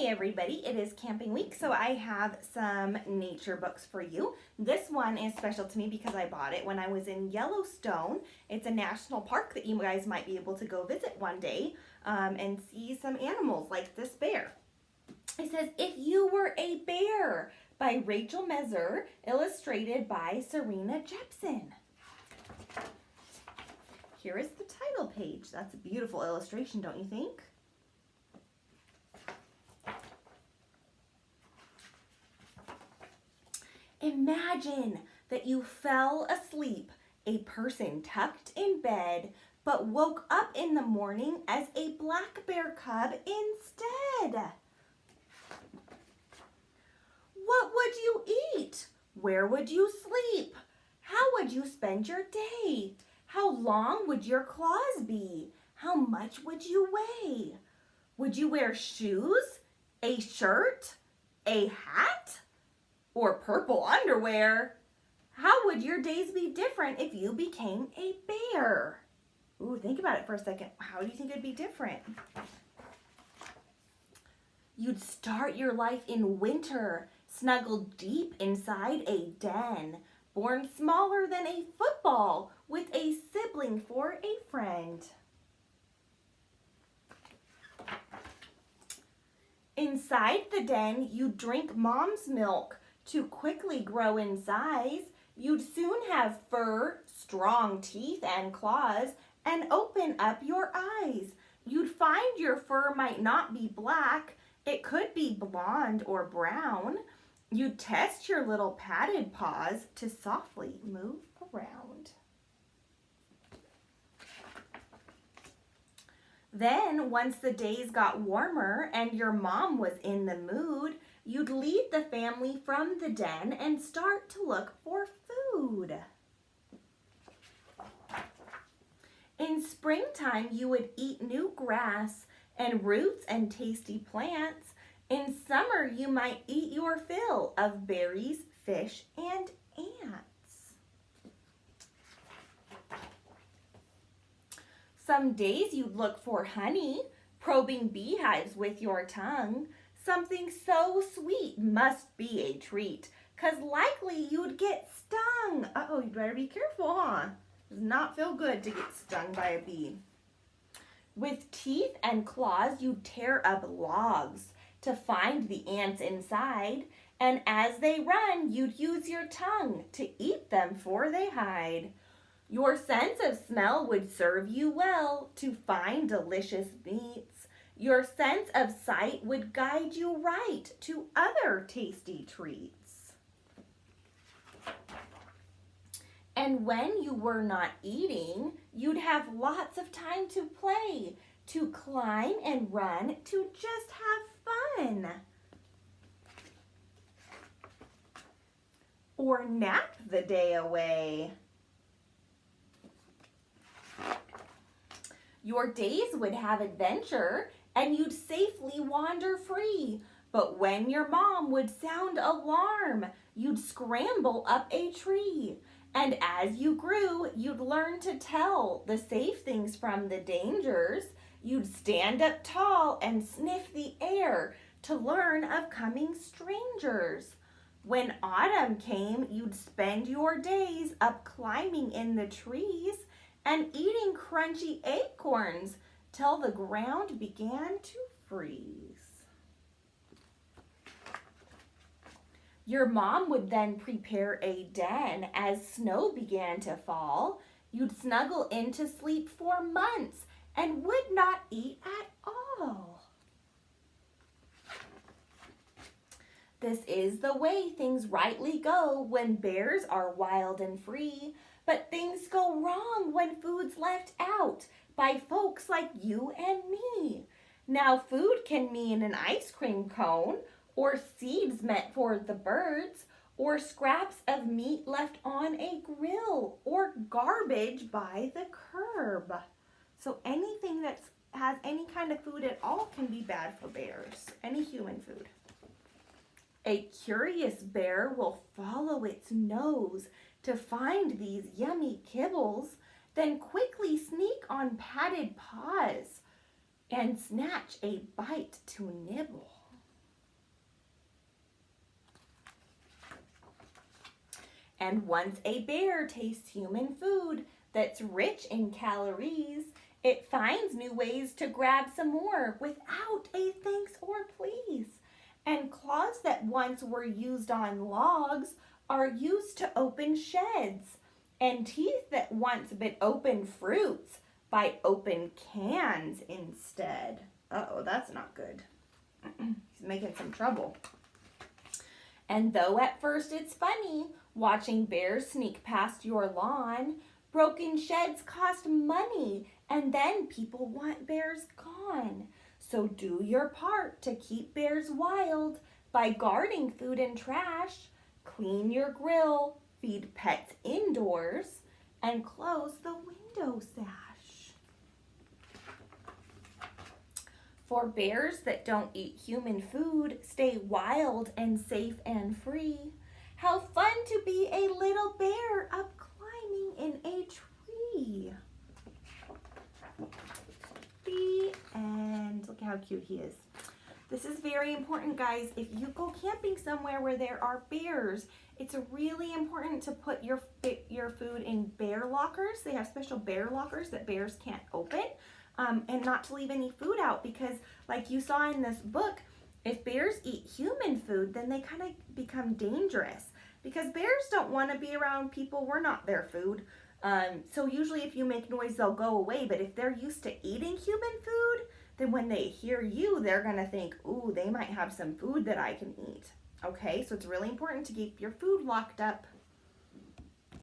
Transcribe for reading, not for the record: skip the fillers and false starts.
Hey everybody, it is camping week, so I have some nature books for you. This one is special to me because I bought it when I was in Yellowstone. It's a national park that you guys might be able to go visit one day and see some animals like this bear. It says, If You Were a Bear by Rachel Mazur, illustrated by Sarina Jepsen. Here is the title page. That's a beautiful illustration, don't you think? Imagine that you fell asleep, a person tucked in bed, but woke up in the morning as a black bear cub instead. What would you eat? Where would you sleep? How would you spend your day? How long would your claws be? How much would you weigh? Would you wear shoes, a shirt, a hat? Or purple underwear? How would your days be different if you became a bear? Ooh, think about it for a second. How do you think it'd be different? You'd start your life in winter, snuggled deep inside a den, born smaller than a football, with a sibling for a friend. Inside the den, you'd drink mom's milk, to quickly grow in size. You'd soon have fur, strong teeth and claws, and open up your eyes. You'd find your fur might not be black, it could be blonde or brown. You'd test your little padded paws to softly move around. Then, once the days got warmer and your mom was in the mood, you'd lead the family from the den and start to look for food. In springtime, you would eat new grass and roots and tasty plants. In summer, you might eat your fill of berries, fish, and ants. Some days you'd look for honey, probing beehives with your tongue. Something so sweet must be a treat, 'cause likely you'd get stung. Uh-oh, you better be careful, huh? Does not feel good to get stung by a bee. With teeth and claws, you'd tear up logs to find the ants inside, and as they run, you'd use your tongue to eat them for they hide. Your sense of smell would serve you well to find delicious meats. Your sense of sight would guide you right to other tasty treats. And when you were not eating, you'd have lots of time to play, to climb and run, to just have fun. Or nap the day away. Your days would have adventure, and you'd safely wander free. But when your mom would sound alarm, you'd scramble up a tree. And as you grew, you'd learn to tell the safe things from the dangers. You'd stand up tall and sniff the air to learn of coming strangers. When autumn came, you'd spend your days up climbing in the trees and eating crunchy acorns till the ground began to freeze. Your mom would then prepare a den as snow began to fall. You'd snuggle in to sleep for months and would not eat at all. This is the way things rightly go when bears are wild and free. But things go wrong when food's left out by folks like you and me. Now food can mean an ice cream cone, or seeds meant for the birds, or scraps of meat left on a grill, or garbage by the curb. So anything that has any kind of food at all can be bad for bears, any human food. A curious bear will follow its nose to find these yummy kibbles, then quickly sneak on padded paws and snatch a bite to nibble. And once a bear tastes human food that's rich in calories, it finds new ways to grab some more without a thanks or please. And claws that once were used on logs are used to open sheds. And teeth that once bit open fruits bite open cans instead. Uh-oh, that's not good. He's making some trouble. And though at first it's funny watching bears sneak past your lawn, broken sheds cost money, and then people want bears gone. So do your part to keep bears wild by guarding food and trash, clean your grill, feed pets indoors, and close the window sash. For bears that don't eat human food, stay wild and safe and free. How fun to be a little bear up climbing in a tree. The end. Look how cute he is. This is very important, guys. If you go camping somewhere where there are bears, it's really important to put your food in bear lockers. They have special bear lockers that bears can't open. And not to leave any food out, because like you saw in this book, if bears eat human food, then they kind of become dangerous, because bears don't want to be around people. We're not their food. So usually if you make noise, they'll go away. But if they're used to eating human food, then when they hear you, they're going to think, ooh, they might have some food that I can eat. Okay, so it's really important to keep your food locked up.